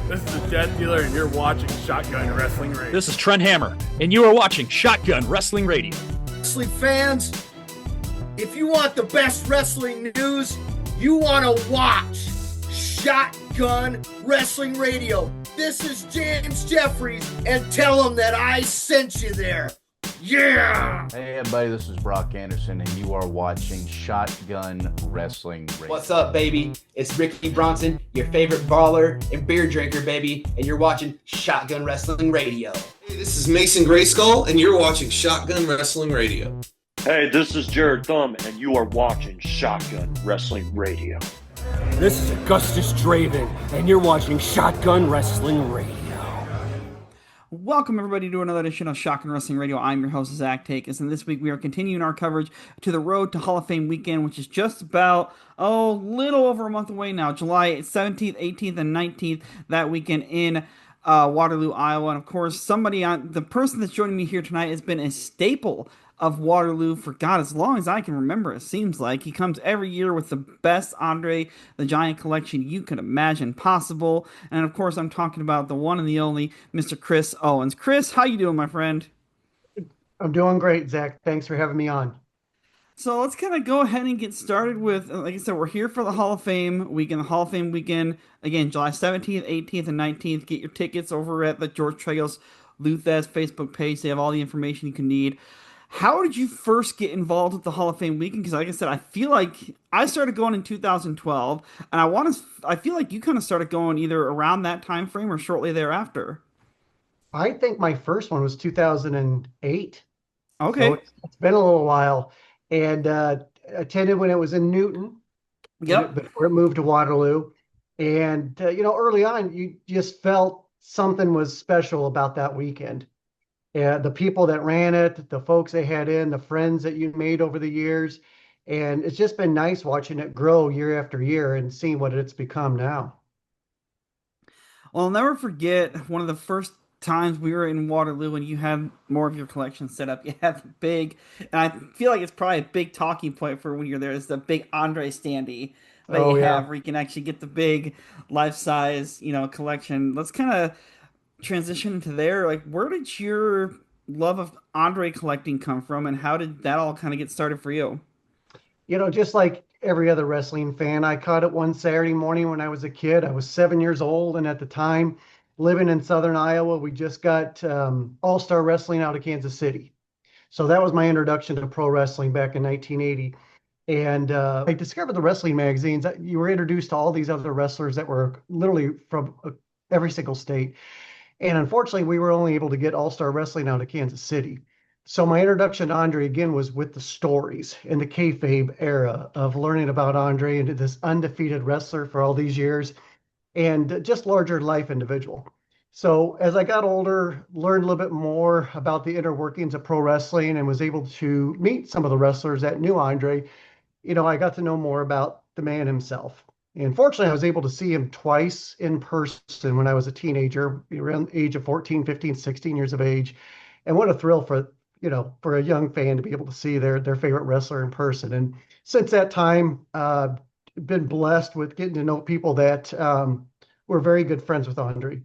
This is the Death Dealer, and you're watching Shotgun Wrestling Radio. This is Trent Hammer, and you are watching Shotgun Wrestling Radio. Wrestling fans, if you want the best wrestling news, you want to watch Shotgun Wrestling Radio. This is James Jeffries, and tell them that I sent you there. Yeah! Hey everybody, this is Brock Anderson, and you are watching Shotgun Wrestling Radio. What's up, baby? It's Ricky Bronson, your favorite baller and beer drinker, baby, and you're watching Shotgun Wrestling Radio. Hey, this is Mason Grayskull, and you're watching Shotgun Wrestling Radio. Hey, this is Jared Thumb, and you are watching Shotgun Wrestling Radio. This is Augustus Draven, and you're watching Shotgun Wrestling Radio. Welcome, everybody, to another edition of Shotgun Wrestling Radio. I'm your host, Zach Takis, and this week we are continuing our coverage to the Road to Hall of Fame weekend, which is just about, little over a month away now. July 17th, 18th, and 19th, that weekend in Waterloo, Iowa. And, of course, the person that's joining me here tonight has been a staple of Waterloo for, God, as long as I can remember, it seems like. He comes every year with the best Andre the Giant collection you could imagine possible. And, of course, I'm talking about the one and the only Mr. Chris Owens. Chris, how you doing, my friend? I'm doing great, Zach. Thanks for having me on. So let's kind of go ahead and get started with, like I said, we're here for the Hall of Fame weekend. The Hall of Fame weekend, again, July 17th, 18th, and 19th. Get your tickets over at the George Tragos Luthez Facebook page. They have all the information you can need. How did you first get involved with the Hall of Fame weekend? Because like I said, I feel like I started going in 2012, and I feel like you kind of started going either around that time frame or shortly thereafter. I think my first one was 2008. Okay. So it's been a little while. And attended when it was in Newton. Yep. Before it moved to Waterloo. And, early on, you just felt something was special about that weekend. The people that ran it, the folks they had in, the friends that you made over the years. And it's just been nice watching it grow year after year and seeing what it's become now. Well, I'll never forget one of the first times we were in Waterloo and you had more of your collection set up. You had the big, and I feel like it's probably a big talking point for when you're there, is the big Andre standee that you have where you can actually get the big life-size, collection. Let's kind of transition into there. Like, where did your love of Andre collecting come from, and how did that all kind of get started for you? Just like every other wrestling fan, I caught it one Saturday morning when I was a kid. I was 7 years old, and at the time, living in southern Iowa, we just got All-Star Wrestling out of Kansas City. So that was my introduction to pro wrestling back in 1980. And I discovered the wrestling magazines. You were introduced to all these other wrestlers that were literally from every single state. And unfortunately, we were only able to get All-Star Wrestling out of Kansas City. So my introduction to Andre, again, was with the stories in the kayfabe era of learning about Andre and this undefeated wrestler for all these years and just larger life individual. So as I got older, learned a little bit more about the inner workings of pro wrestling and was able to meet some of the wrestlers that knew Andre, I got to know more about the man himself. And fortunately, I was able to see him twice in person when I was a teenager, around the age of 14, 15, 16 years of age. And what a thrill for a young fan to be able to see their favorite wrestler in person. And since that time, been blessed with getting to know people that were very good friends with Andre.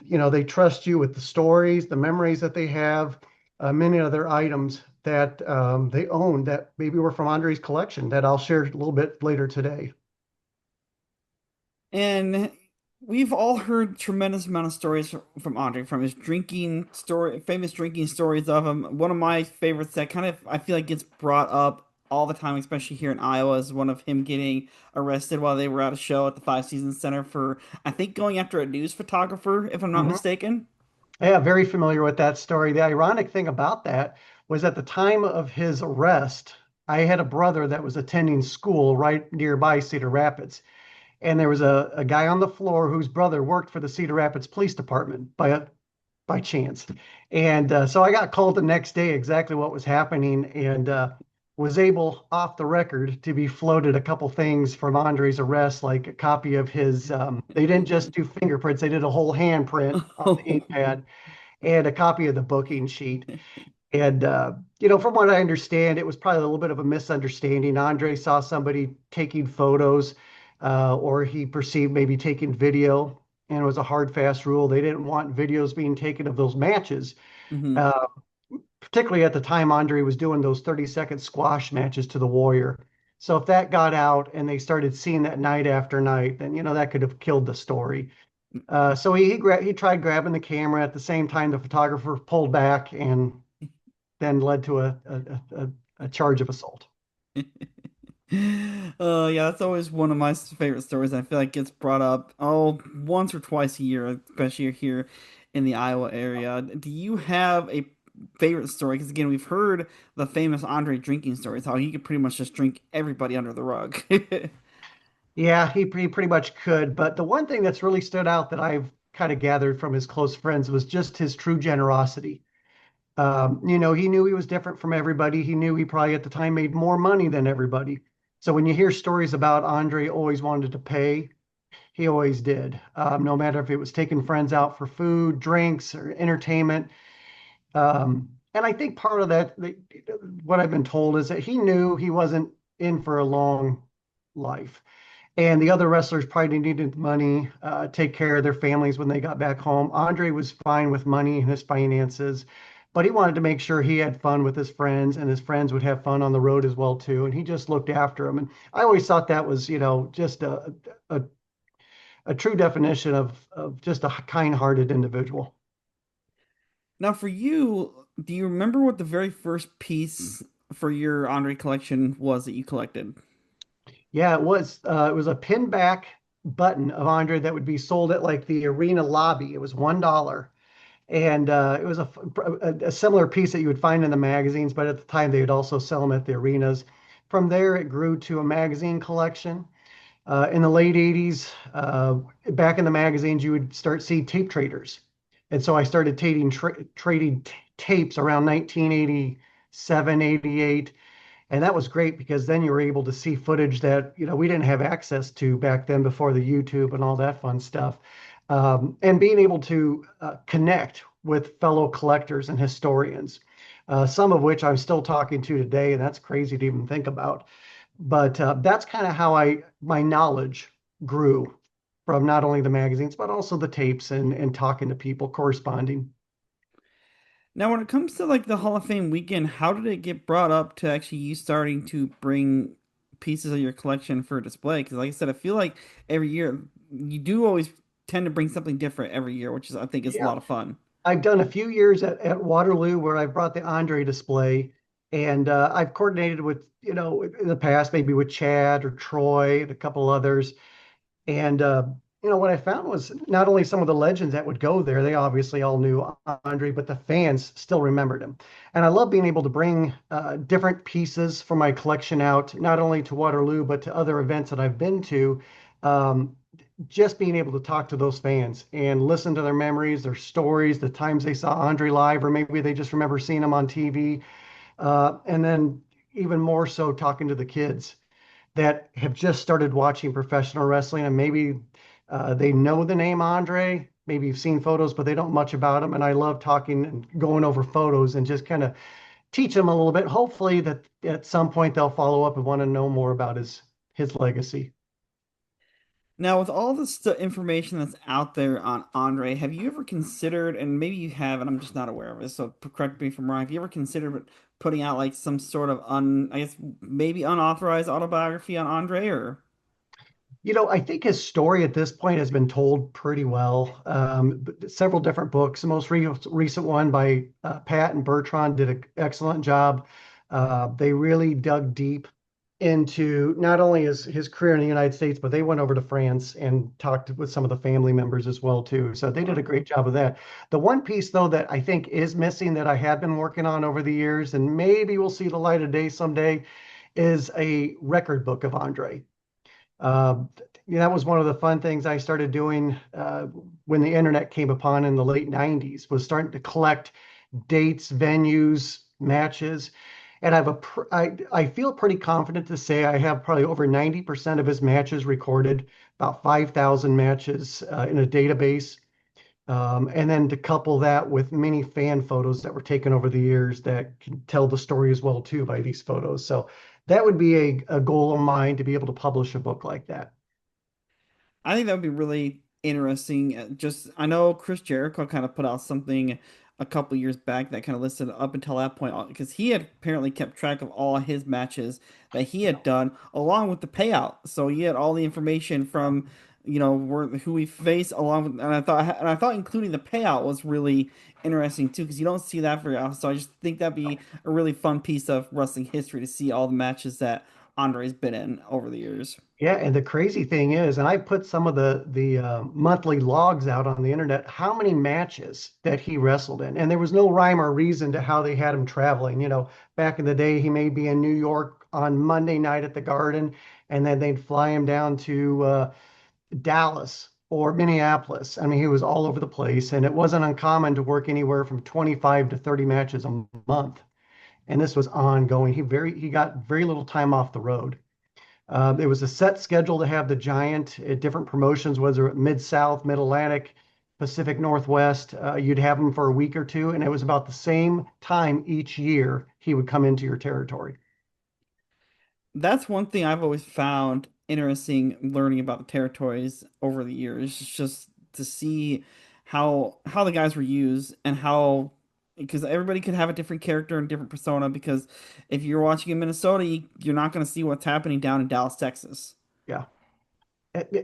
They trust you with the stories, the memories that they have, many other items that they own that maybe were from Andre's collection that I'll share a little bit later today. And we've all heard tremendous amount of stories from Andre, from his famous drinking stories of him. One of my favorites that kind of, I feel like, gets brought up all the time, especially here in Iowa, is one of him getting arrested while they were at a show at the Five Seasons Center for, I think, going after a news photographer, if I'm not mistaken. Yeah, very familiar with that story. The ironic thing about that was at the time of his arrest, I had a brother that was attending school right nearby Cedar Rapids. And there was a guy on the floor whose brother worked for the Cedar Rapids Police Department by chance. And so I got called the next day exactly what was happening and was able, off the record, to be floated a couple things from Andre's arrest, like a copy of his, they didn't just do fingerprints, they did a whole handprint on the ink pad, and a copy of the booking sheet. And, from what I understand, it was probably a little bit of a misunderstanding. Andre saw somebody taking photos, or he perceived maybe taking video. and it was a hard, fast rule. They didn't want videos being taken of those matches. Mm-hmm. Particularly at the time, Andre was doing those 30-second squash matches to the Warrior. So if that got out and they started seeing that night after night, then that could have killed the story. So he tried grabbing the camera at the same time the photographer pulled back and then led to a charge of assault. Yeah, that's always one of my favorite stories. I feel like gets brought up once or twice a year, especially here in the Iowa area. Do you have a favorite story? Because again, we've heard the famous Andre drinking stories, how he could pretty much just drink everybody under the rug. Yeah, he pretty much could. But the one thing that's really stood out that I've kind of gathered from his close friends was just his true generosity. He knew he was different from everybody. He knew he probably at the time made more money than everybody. So when you hear stories about Andre always wanted to pay, he always did. No matter if it was taking friends out for food, drinks, or entertainment. And I think part of that, what I've been told, is that he knew he wasn't in for a long life. And the other wrestlers probably needed money, take care of their families when they got back home. Andre was fine with money and his finances, but he wanted to make sure he had fun with his friends and his friends would have fun on the road as well too. And he just looked after them. And I always thought that was, just a true definition of just a kind-hearted individual. Now, for you, do you remember what the very first piece for your Andre collection was that you collected? Yeah, it was. It was a pinback button of Andre that would be sold at like the arena lobby. It was $1, and it was a similar piece that you would find in the magazines, but at the time they would also sell them at the arenas. From there, it grew to a magazine collection. In the late 80s, back in the magazines, you would start see tape traders. And so I started trading tapes around 1987, 88. And that was great because then you were able to see footage that, we didn't have access to back then before the YouTube and all that fun stuff. And being able to connect with fellow collectors and historians, some of which I'm still talking to today, and that's crazy to even think about. But that's kind of how my knowledge grew from not only the magazines, but also the tapes and talking to people, corresponding. Now, when it comes to like the Hall of Fame weekend, how did it get brought up to actually you starting to bring pieces of your collection for display? Because, like I said, I feel like every year you do always tend to bring something different every year, which is I think is a lot of fun. I've done a few years at Waterloo where I've brought the Andre display, and I've coordinated with, in the past, maybe with Chad or Troy and a couple others. And what I found was not only some of the legends that would go there, they obviously all knew Andre, but the fans still remembered him. And I love being able to bring different pieces from my collection out, not only to Waterloo, but to other events that I've been to. Just being able to talk to those fans and listen to their memories, their stories, the times they saw Andre live, or maybe they just remember seeing him on TV. And then even more so talking to the kids that have just started watching professional wrestling, and maybe they know the name Andre, maybe you've seen photos, but they don't much about him. And I love talking and going over photos and just kind of teach them a little bit. Hopefully that at some point they'll follow up and want to know more about his legacy. Now, with all this information that's out there on Andre, have you ever considered, and maybe you have, and I'm just not aware of it, so correct me if I'm wrong, have you ever considered putting out like some sort of I guess maybe unauthorized autobiography on Andre, or? I think his story at this point has been told pretty well. Several different books. The most recent one by Pat and Bertrand did an excellent job. They really dug deep into not only his career in the United States, but they went over to France and talked with some of the family members as well too. So they did a great job of that. The one piece though that I think is missing that I have been working on over the years, and maybe we'll see the light of day someday, is a record book of Andre. That was one of the fun things I started doing when the internet came upon in the late 90s, was starting to collect dates, venues, matches. And I feel pretty confident to say I have probably over 90% of his matches recorded, about 5,000 matches in a database. And then to couple that with many fan photos that were taken over the years that can tell the story as well too by these photos. So that would be a goal of mine, to be able to publish a book like that. I think that would be really interesting. Just I know Chris Jericho kind of put out something a couple years back that kind of listed up until that point because he had apparently kept track of all his matches that he had done along with the payout. So he had all the information from who he faced along with, and I thought including the payout was really interesting too because you don't see that very often. So I just think that'd be a really fun piece of wrestling history to see all the matches that Andre's been in over the years. Yeah, and the crazy thing is, and I put some of the monthly logs out on the internet, how many matches that he wrestled in, and there was no rhyme or reason to how they had him traveling. Back in the day, he may be in New York on Monday night at the Garden, and then they'd fly him down to Dallas or Minneapolis. I mean, he was all over the place, and it wasn't uncommon to work anywhere from 25 to 30 matches a month, and this was ongoing. He got very little time off the road. It was a set schedule to have the Giant at different promotions, whether it Mid-South, Mid-Atlantic, Pacific Northwest. You'd have him for a week or two, and it was about the same time each year he would come into your territory. That's one thing I've always found interesting learning about the territories over the years. It's just to see how the guys were used and how because everybody could have a different character and different persona because if you're watching in Minnesota, you're not going to see what's happening down in Dallas, Texas. Yeah,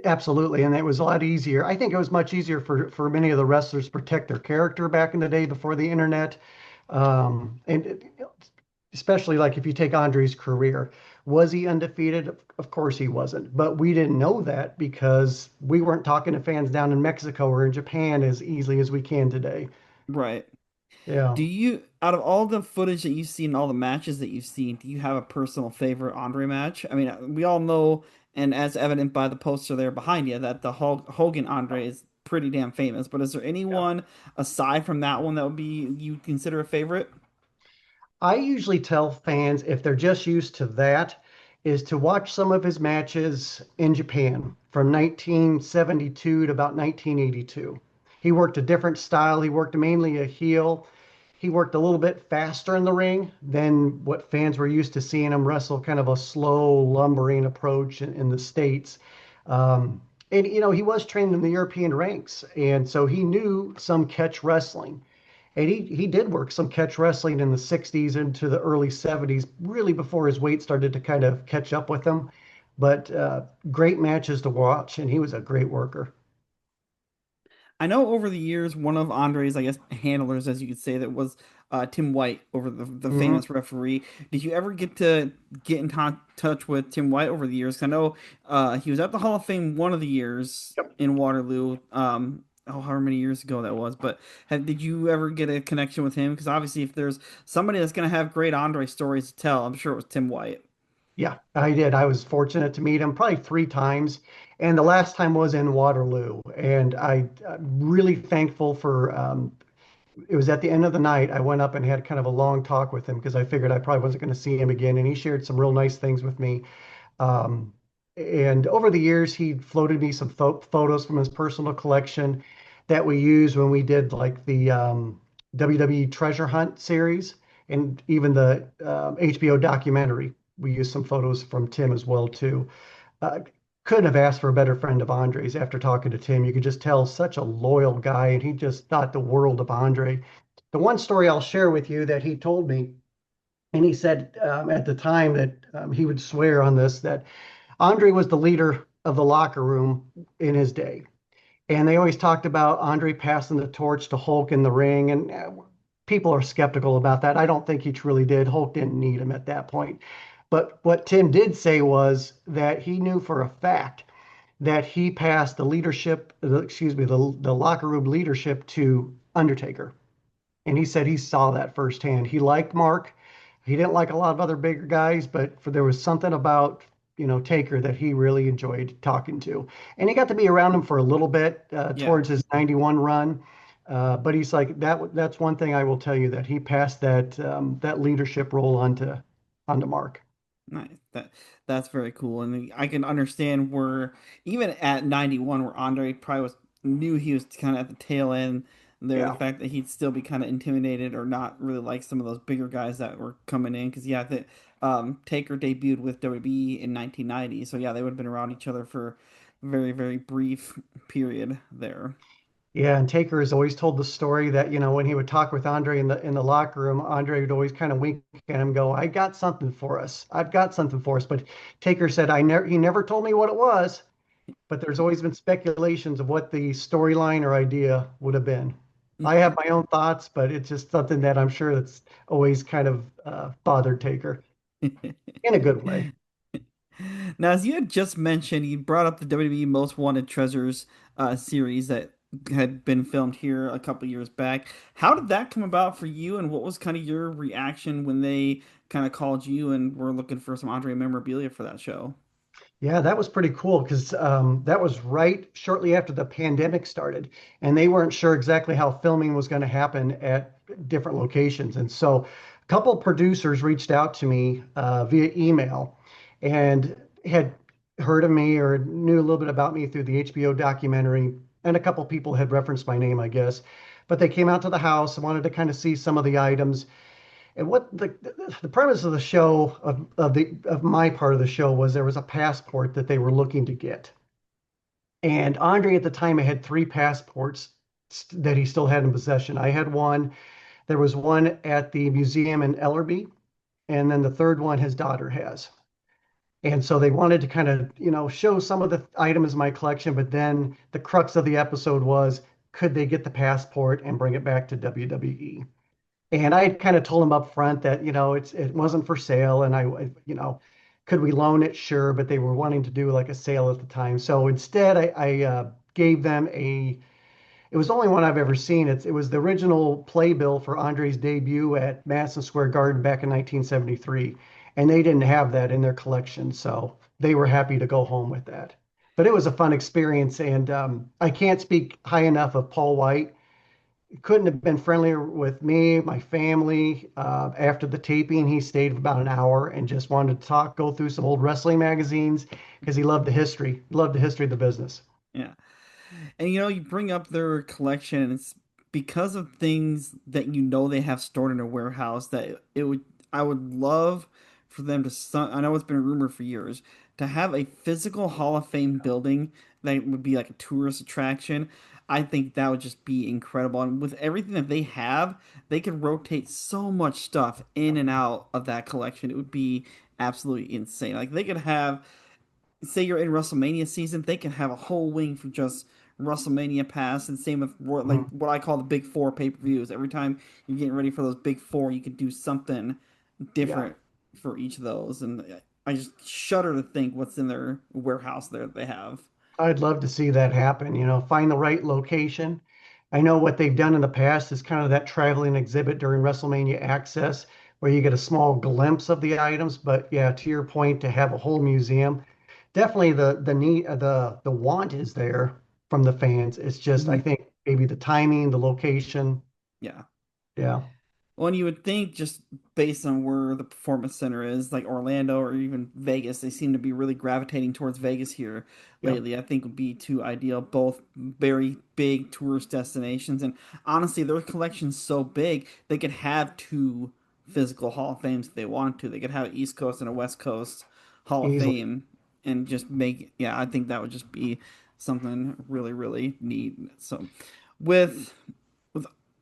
absolutely. And it was a lot easier. I think it was much easier for many of the wrestlers to protect their character back in the day before the internet. And especially like if you take Andre's career, was he undefeated? Of course he wasn't, but we didn't know that because we weren't talking to fans down in Mexico or in Japan as easily as we can today. Right. Yeah. Do you, out of all the footage that you've seen, all the matches that you've seen, do you have a personal favorite Andre match? I mean, we all know, and as evident by the poster there behind you, that the Hogan Andre is pretty damn famous. But is there anyone aside from that one that would be you consider a favorite? I usually tell fans if they're just used to that, is to watch some of his matches in Japan from 1972 to about 1982. He worked a different style. He worked mainly a heel. He worked a little bit faster in the ring than what fans were used to seeing him wrestle, kind of a slow, lumbering approach in the States. And, he was trained in the European ranks. And so he knew some catch wrestling. And he did work some catch wrestling in the 60s into the early 70s, really before his weight started to kind of catch up with him. But great matches to watch, and he was a great worker. I know over the years, one of Andre's, I guess, handlers, as you could say, that was Tim White, over the Mhm. famous referee. Did you ever get to get in touch with Tim White over the years? 'Cause I know he was at the Hall of Fame one of the years in Waterloo. However many years ago that was. But did you ever get a connection with him? Because obviously, if there's somebody that's going to have great Andre stories to tell, I'm sure it was Tim White. Yeah, I did. I was fortunate to meet him probably 3 times, and the last time was in Waterloo. And I'm really thankful for. It was at the end of the night. I went up and had kind of a long talk with him because I figured I probably wasn't going to see him again, and he shared some real nice things with me. Um, and over the years, he floated me some photos from his personal collection that we used when we did like the WWE Treasure Hunt series and even the HBO documentary. We used some photos from Tim as well too. Uh, couldn't have asked for a better friend of Andre's after talking to Tim. You could just tell such a loyal guy, and he just thought the world of Andre. The one story I'll share with you that he told me, and he said at the time that he would swear on this, that Andre was the leader of the locker room in his day. And they always talked about Andre passing the torch to Hulk in the ring. And people are skeptical about that. I don't think he truly did. Hulk didn't need him at that point. But what Tim did say was that he knew for a fact that he passed the leadership, the locker room leadership to Undertaker. And he said he saw that firsthand. He liked Mark. He didn't like a lot of other bigger guys, but there was something about Taker that he really enjoyed talking to. And he got to be around him for a little bit towards his 91 run. But he's like, that's one thing I will tell you, that he passed that leadership role onto Mark. Nice. That's very cool, and I can understand where even at 91, where Andre probably knew he was kind of at the tail end there, Yeah. the fact that he'd still be kind of intimidated or not really like some of those bigger guys that were coming in, because Taker debuted with WWE in 1990, so yeah, they would have been around each other for very, very brief period there. Yeah, and Taker has always told the story that, when he would talk with Andre in the locker room, Andre would always kind of wink at him, go, "I got something for us. I've got something for us." But Taker said, he never told me what it was, but there's always been speculations of what the storyline or idea would have been. I have my own thoughts, but it's just something that I'm sure that's always kind of bothered Taker in a good way. Now, as you had just mentioned, you brought up the WWE Most Wanted Treasures series that had been filmed here a couple years back. How did that come about for you, and what was kind of your reaction when they kind of called you and were looking for some Andre memorabilia for that show? Yeah, that was pretty cool because that was right shortly after the pandemic started, and they weren't sure exactly how filming was going to happen at different locations. And so a couple producers reached out to me via email and had heard of me or knew a little bit about me through the HBO documentary, and a couple people had referenced my name, I guess. But they came out to the house and wanted to kind of see some of the items. And what the premise of the show of my part of the show was there was a passport that they were looking to get. And Andre at the time had three passports that he still had in possession. I had one. There was one at the museum in Ellerby, and then the third one his daughter has. And so they wanted to kind of, show some of the items in my collection, but then the crux of the episode was, could they get the passport and bring it back to WWE? And I kind of told him up front that, it wasn't for sale. And could we loan it? Sure. But they were wanting to do like a sale at the time. So instead, I gave them it was the only one I've ever seen. It was the original playbill for Andre's debut at Madison Square Garden back in 1973. And they didn't have that in their collection. So they were happy to go home with that. But it was a fun experience. And I can't speak high enough of Paul White. Couldn't have been friendlier with me, my family. After the taping, he stayed about an hour and just wanted to talk, go through some old wrestling magazines because he loved the history, of the business. Yeah. And you bring up their collection, and it's because of things that they have stored in a warehouse that I would love for them to, I know it's been a rumor for years, to have a physical Hall of Fame building that would be like a tourist attraction. I think that would just be incredible. And with everything that they have, they could rotate so much stuff in and out of that collection. It would be absolutely insane. Like they could have, say you're in WrestleMania season, they can have a whole wing for just WrestleMania pass, and same with what I call the Big Four pay-per-views. Every time you're getting ready for those Big Four, you could do something different for each of those. And I just shudder to think what's in their warehouse there that they have. I'd love to see that happen, find the right location. I know what they've done in the past is kind of that traveling exhibit during WrestleMania Access where you get a small glimpse of the items. But yeah, to your point, to have a whole museum, definitely the need, the want is there from the fans. It's just, I think maybe the timing, the location. Yeah. Yeah. Well, and you would think just based on where the performance center is, like Orlando or even Vegas, they seem to be really gravitating towards Vegas here lately. I think would be two ideal, both very big tourist destinations. And honestly, their collection's so big, they could have two physical Hall of Fames if they wanted to. They could have an East Coast and a West Coast Hall of Fame and just I think that would just be something really, really neat. So with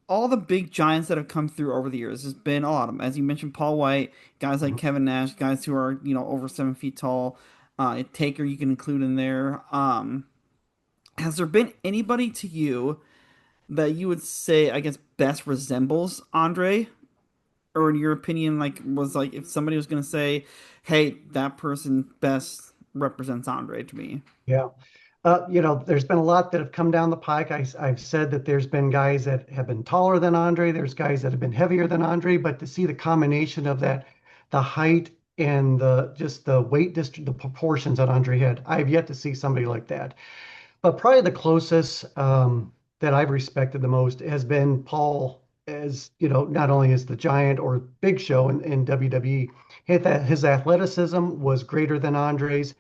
all the big giants that have come through over the years, there's been a lot of them. As you mentioned, Paul White, guys like Kevin Nash, guys who are, over 7 feet tall. Taker you can include in there. Has there been anybody to you that you would say, I guess, best resembles Andre? Or in your opinion, was if somebody was going to say, hey, that person best represents Andre to me? Yeah. There's been a lot that have come down the pike. I've said that there's been guys that have been taller than Andre. There's guys that have been heavier than Andre. But to see the combination of that, the height and the weight, the proportions that Andre had, I've yet to see somebody like that. But probably the closest that I've respected the most has been Paul, as not only as the Giant or Big Show in WWE, his athleticism was greater than Andre's.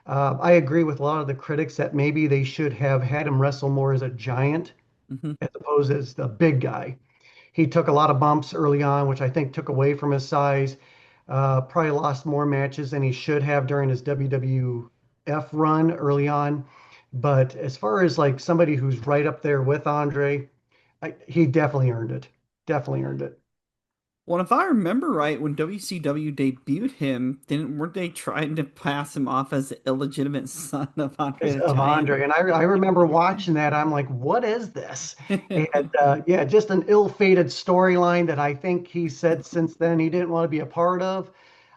I agree with a lot of the critics that maybe they should have had him wrestle more as a giant as opposed as the big guy. He took a lot of bumps early on, which I think took away from his size. Probably lost more matches than he should have during his WWE F run early on. But as far as like somebody who's right up there with Andre, he definitely earned it. Definitely earned it. Well, if I remember right, when WCW debuted him, weren't they trying to pass him off as the illegitimate son of Andre the Of Giant? Andre. And I remember watching that. I'm like, what is this? And yeah, just an ill-fated storyline that I think he said since then he didn't want to be a part of.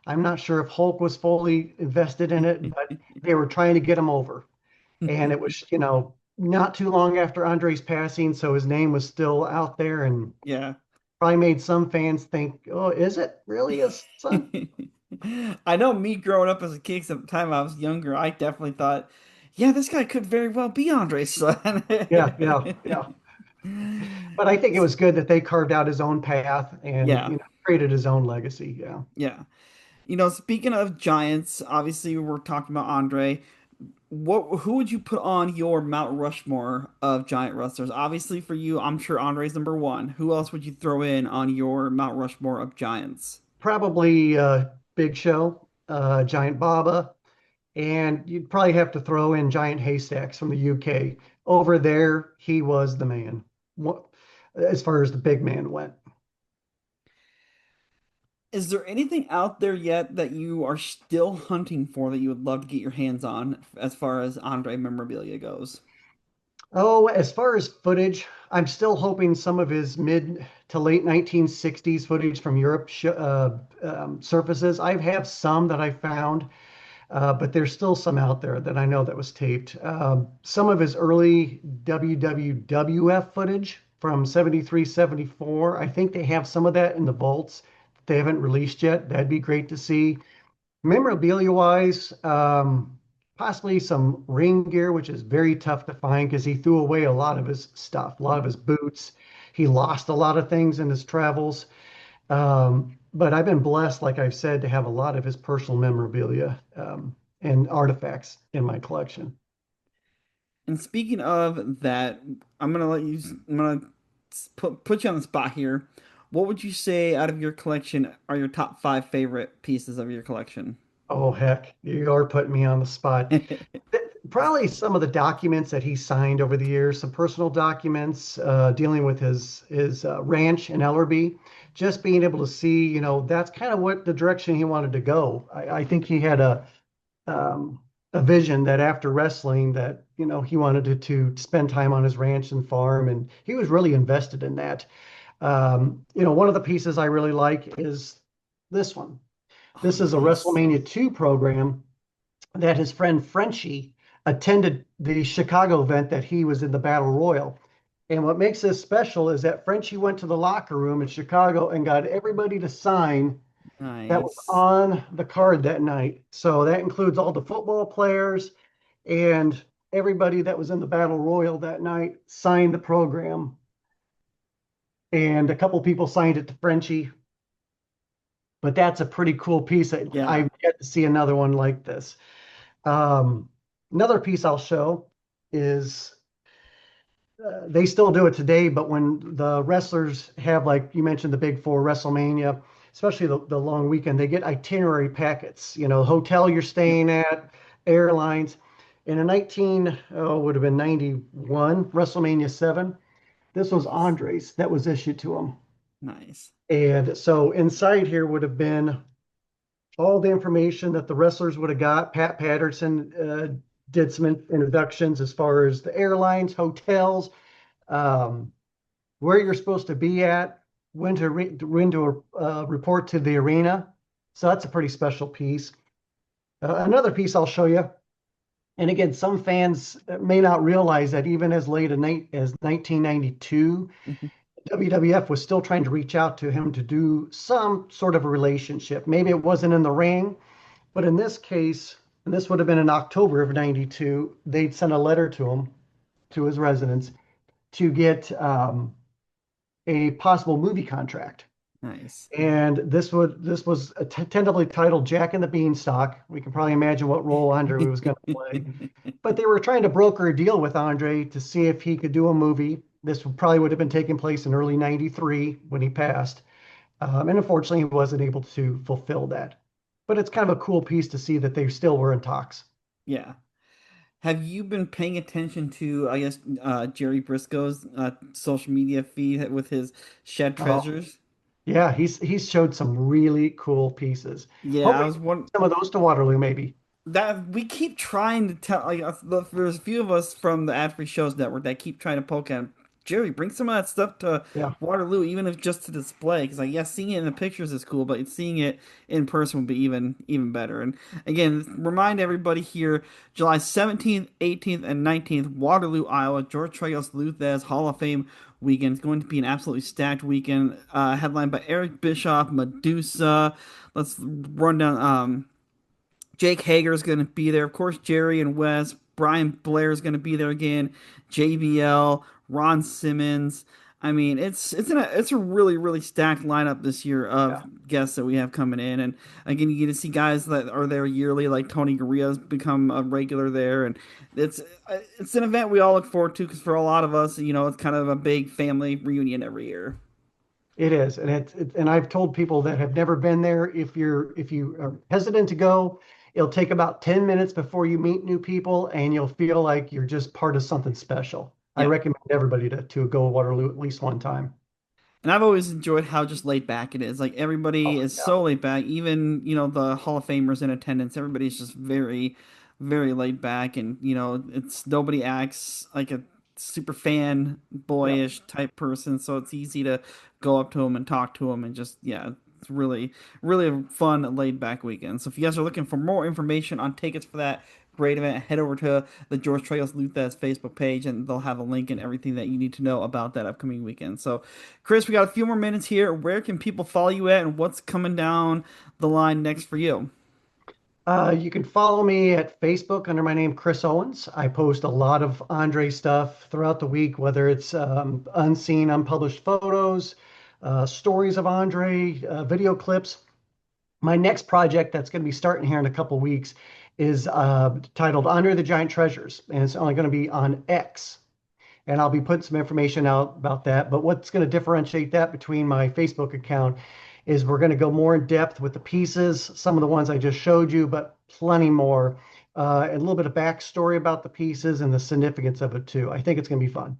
I'm not sure if Hulk was fully invested in it, but they were trying to get him over. And it was, not too long after Andre's passing, so his name was still out there and Yeah. probably made some fans think, oh, is it really his son? I know me growing up as a kid, 'cause at the time I was younger, I definitely thought, yeah, this guy could very well be Andre's son. Yeah, yeah, yeah. But I think it was good that they carved out his own path and, Yeah, created his own legacy. Yeah. yeah. Speaking of giants, obviously we're talking about Andre. Who would you put on your Mount Rushmore of giant wrestlers? Obviously for you, I'm sure Andre's number one. Who else would you throw in on your Mount Rushmore of giants? Probably Big Show, Giant Baba, and you'd probably have to throw in Giant Haystacks from the UK. Over there, he was the man, as far as the big man went. Is there anything out there yet that you are still hunting for that you would love to get your hands on as far as Andre memorabilia goes? Oh, as far as footage, I'm still hoping some of his mid to late 1960s footage from Europe surfaces. I have some that I found, but there's still some out there that I know that was taped. Some of his early WWF footage from 73, 74, I think they have some of that in the vaults they haven't released yet. That'd be great to see. Memorabilia wise, possibly some ring gear, which is very tough to find because he threw away a lot of his stuff, a lot of his boots. He lost a lot of things in his travels. But I've been blessed, like I've said, to have a lot of his personal memorabilia and artifacts in my collection. And speaking of that, I'm gonna put you on the spot here. What would you say out of your collection are your top five favorite pieces of your collection? Oh, heck, you are putting me on the spot. Probably some of the documents that he signed over the years, some personal documents dealing with his ranch in Ellerby. Just being able to see, that's kind of what the direction he wanted to go. I think he had a vision that after wrestling that, he wanted to spend time on his ranch and farm, and he was really invested in that. One of the pieces I really like is this one. This is a WrestleMania 2 program that his friend Frenchie attended the Chicago event that he was in the Battle Royal. And what makes this special is that Frenchie went to the locker room in Chicago and got everybody to sign that was on the card that night. So that includes all the football players and everybody that was in the Battle Royal that night signed the program. And a couple people signed it to Frenchie. But that's a pretty cool piece. I've yet to see another one like this. Another piece I'll show is they still do it today, but when the wrestlers have, like you mentioned, the Big Four, WrestleMania, especially the long weekend, they get itinerary packets, hotel you're staying at, airlines. And in would have been 91, WrestleMania 7, this was Andre's that was issued to him. Nice. And so inside here would have been all the information that the wrestlers would have got. Pat Patterson did some introductions as far as the airlines, hotels, where you're supposed to be at, when to report to the arena. So that's a pretty special piece. Another piece I'll show you. And again, some fans may not realize that even as late as 1992, WWF was still trying to reach out to him to do some sort of a relationship. Maybe it wasn't in the ring, but in this case, and this would have been in October of 92, they'd sent a letter to him, to his residence, to get a possible movie contract. Nice. And this was tentatively titled Jack and the Beanstalk. We can probably imagine what role Andre was going to play. But they were trying to broker a deal with Andre to see if he could do a movie. This probably would have been taking place in early 93 when he passed. And unfortunately, he wasn't able to fulfill that. But it's kind of a cool piece to see that they still were in talks. Yeah. Have you been paying attention to, I guess, Jerry Briscoe's social media feed with his shed Oh, treasures? yeah, he's showed some really cool pieces. Yeah, I Hoping was one some of those to Waterloo, maybe. that we keep trying to tell. Like, there's a few of us from the Ad Free Shows Network that keep trying to poke at him. Jerry, bring some of that stuff to Yeah, Waterloo, even if just to display. Because, like, yeah, seeing it in the pictures is cool, but seeing it in person would be even better. And again, remind everybody here: July 17th, 18th, and 19th, Waterloo, Iowa. George Tragos Luthez Hall of Fame weekend. It's going to be an absolutely stacked weekend. Headlined by Eric Bischoff, Medusa. Let's run down. Jake Hager is going to be there. Of course, Jerry and Wes. Brian Blair is going to be there again. JBL, Ron Simmons. I mean, it's a really stacked lineup this year yeah. of guests that we have coming in, and again, you get to see guys that are there yearly, like Tony Gurria's become a regular there, and it's it's an event we all look forward to because for a lot of us, it's kind of a big family reunion every year. It is, and and I've told people that have never been there, if you are hesitant to go, it'll take about 10 minutes before you meet new people, and you'll feel like you're just part of something special. I Yeah. recommend everybody to go to Waterloo at least one time. And I've always enjoyed how just laid back it is. Like everybody Oh, is yeah. so laid back. Even the Hall of Famers in attendance, everybody's just very laid back, and it's nobody acts like a super fan Yeah. boyish type person. So it's easy to go up to them and talk to them, and just yeah, it's really a fun laid back weekend. So if you guys are looking for more information on tickets for that great event, head over to the George Tragos Luthez Facebook page, and they'll have a link and everything that you need to know about that upcoming weekend. So, Chris, we got a few more minutes here. Where can people follow you at, and what's coming down the line next for you? You can follow me at Facebook under my name, Chris Owens. I post a lot of Andre stuff throughout the week, whether it's unseen, unpublished photos, stories of Andre, video clips. My next project that's going to be starting here in a couple weeks is titled Under the Giant Treasures, and it's only going to be on X. And I'll be putting some information out about that. But what's going to differentiate that between my Facebook account is we're going to go more in depth with the pieces, some of the ones I just showed you, but plenty more. A little bit of backstory about the pieces and the significance of it too. I think it's going to be fun.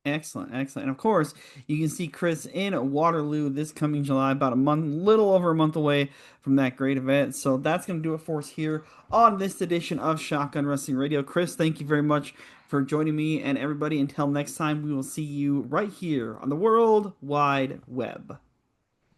Excellent, excellent. And of course, you can see Chris in Waterloo this coming July, about a month, little over a month away from that great event. So that's going to do it for us here on this edition of Shotgun Wrestling Radio. Chris, thank you very much for joining me, and everybody, until next time, we will see you right here on the World Wide Web.